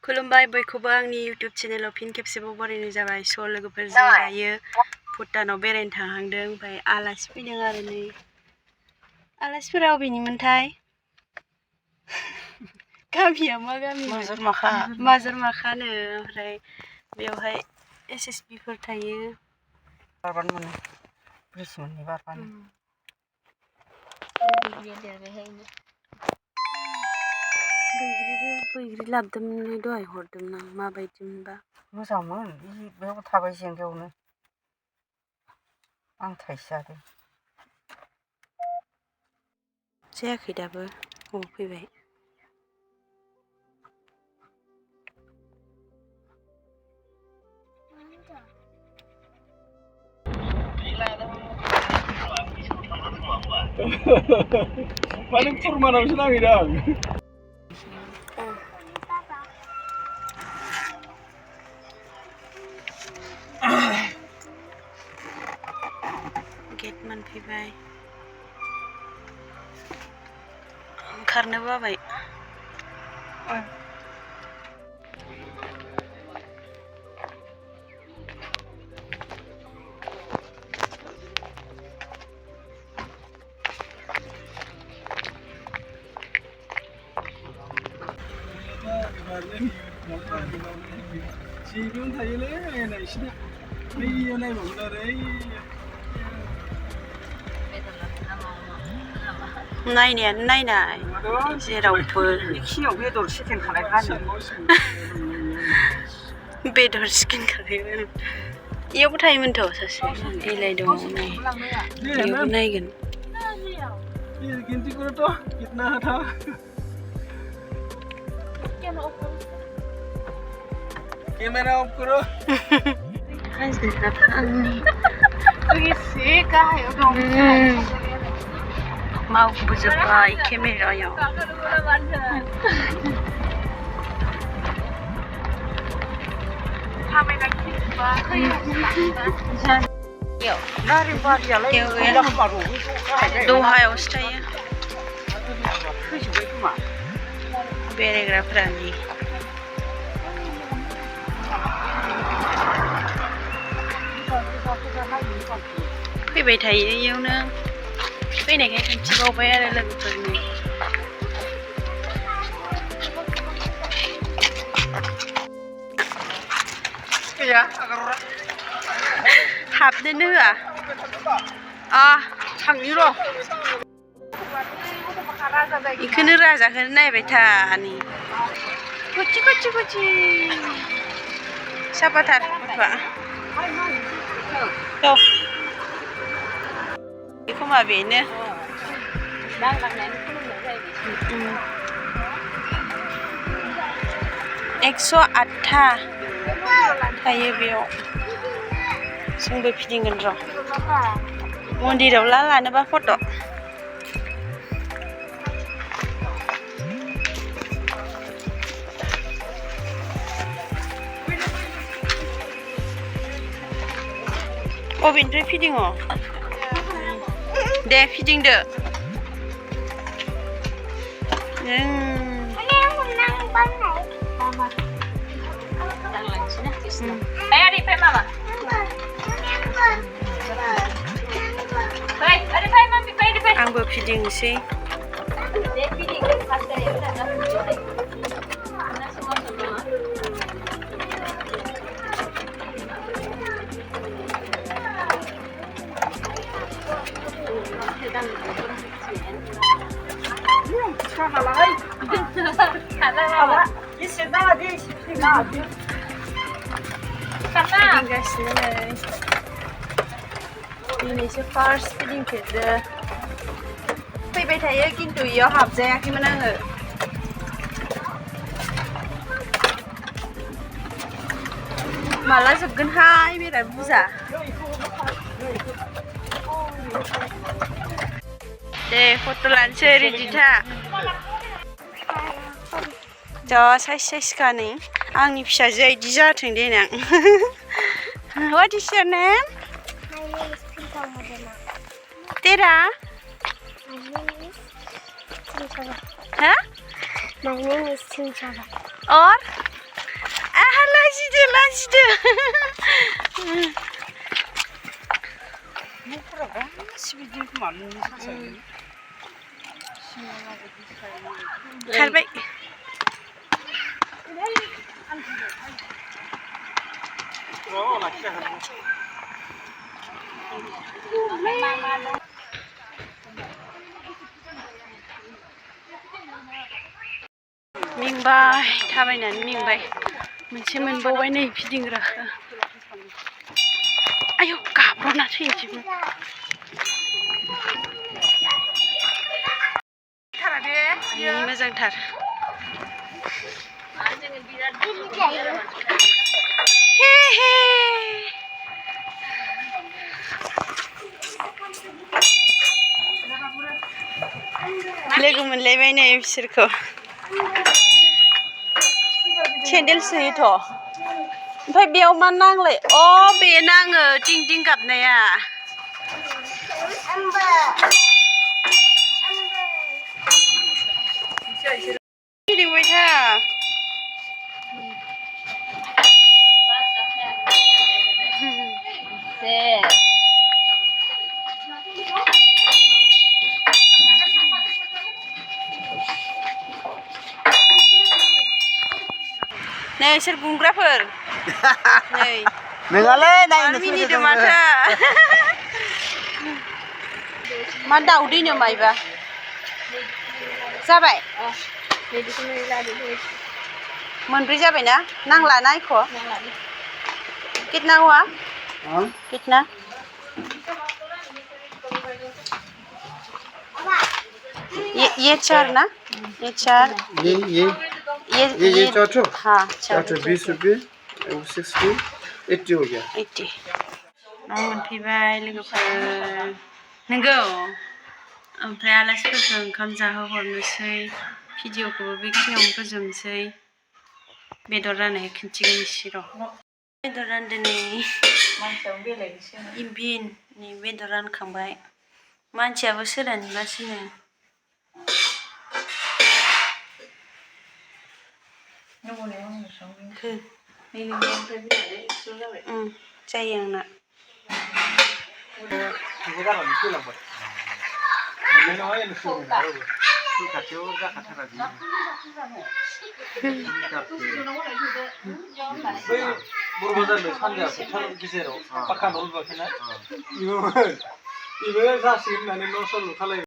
खुलुमबाय बयखौबो आंनि इउटिउब चेनेलाव फिन खेबसेबाव बरायनाय जाबाय। स' लोगोफोरजों दायो भुटानाव बेरायनो थांहांदों। ओमफ्राय आलासि फैदों आरो नै आलासिफोरा अबेनिमोनथाय गामिया मा गामि? माजोरमाखानो। ओमफ्राय बेवहाय SSB फोर थायो। बारबानो मोनो ब्रिज मोननै बारबानो। बैग्रि लाबोदोंमोनलै दहाय हरदोंमोन आं। माबायदिमोनबा? मोजांमोन बेयाव थाबाय जेंगायावनो आं थाइसे जादों। जायाखै दाबो। फैबाय। माने खुरमानावसो नांहैदां। गेट मोनफैबाय। ओंखारनो बाबाय। जिबो थायोलै नायसिना बैयाव नायबावगोन आरो नायनायानो नायनाय जेरावबो बेखिनियाव बेदर चिकेन खालायखानो बेदर चिकेन खालायगोन। इयावबो थायोमोनथ' सासे इलाय दङ नै इयावबो नायगोन। गिनती करो तो कितना था। कैमरा ऑफ करो। मावबोजोब्बाय केमेरायाव। दहायावसो थायो बेरायग्राफोरानि। फैबाय थायो इयावनो फैनायखाय खोन्थिबावबाय आरो लोगोफोरनि। हाबनोनो होआ। थांनि र' बेखौनो राजाखौनो नायबाय था नै गुचि गुचि गुचि साफाथार गथ'आ। एखमा बेनो 108था थायो बेयाव। जोंबो फिदिंगोन र'। मन्दिराव लानोबा फट'। अबेनिफ्राय फिदिङो? दे फिदिंदो। आंबो फिदिंनोसै। फिदिंगासिनो नै दिनैसो फार्स्ट फिदिंफेरदो। फैबाय थायो खिन्थु इयाव हाबजायाखैमोन आङो। माला जोबगोनहाय बिराद बुरजा। दे फट' लानोसै रेडि था। जा साइज साइजखा नै आंनि फिसाजोआ इदि जाथों देनां। What is your name? My name is Pinta Modena. तेरा? My name is Pinta. Huh? My name is Chinchara. और लाजिदो लाजिदो न'फोरा गासिबो बिदिनो खोमा न'नि सासायो खारबाय Oh, like that. मेंबाय थाबायनानै मेंबाय मोनसे मोनबावबाय नै फिदिंग्राखौ आयौ गाब्र'ना थैनोसैबो मोजांथार हे हे लोगो मोनलायबाय नै बिसोरखौ सेन्देल सोयोथ' ओमफ्राय बेयाव मा नांलाय अ बे नाङो दिं दिं गाबनाया गिदिंबाय था नै सोर गुंग्राफोर नै नोंहालाय नायनो मिनिदो माथो मा दाउदैनो मायबा जाबाय मोनब्रै जाबायना नांला ना एख' कितना हुआ कितना ये चार ना ये चार ये चार हाँ चार 20 रुपये 60 80 हो गया 80 मोनफैबाय लोगोफोर नंगौ ओमफ्राय आलासिफोरखौ ओंखाम जाहोहरनोसै भिडिअखौबो बेखिनियावनो फोजोबनोसै बेदर राननाय खिन्थिगोन एसे र' बेदर रानदों इभिननि बेदर रानखांबाय मानसियाबो सोरानिबासोनो जायो आंना बर' सानजा फोथार गेजेराव पाक्का न' लुवाखैना इबो जासिगोन होननानै न' स' लुखालायबाय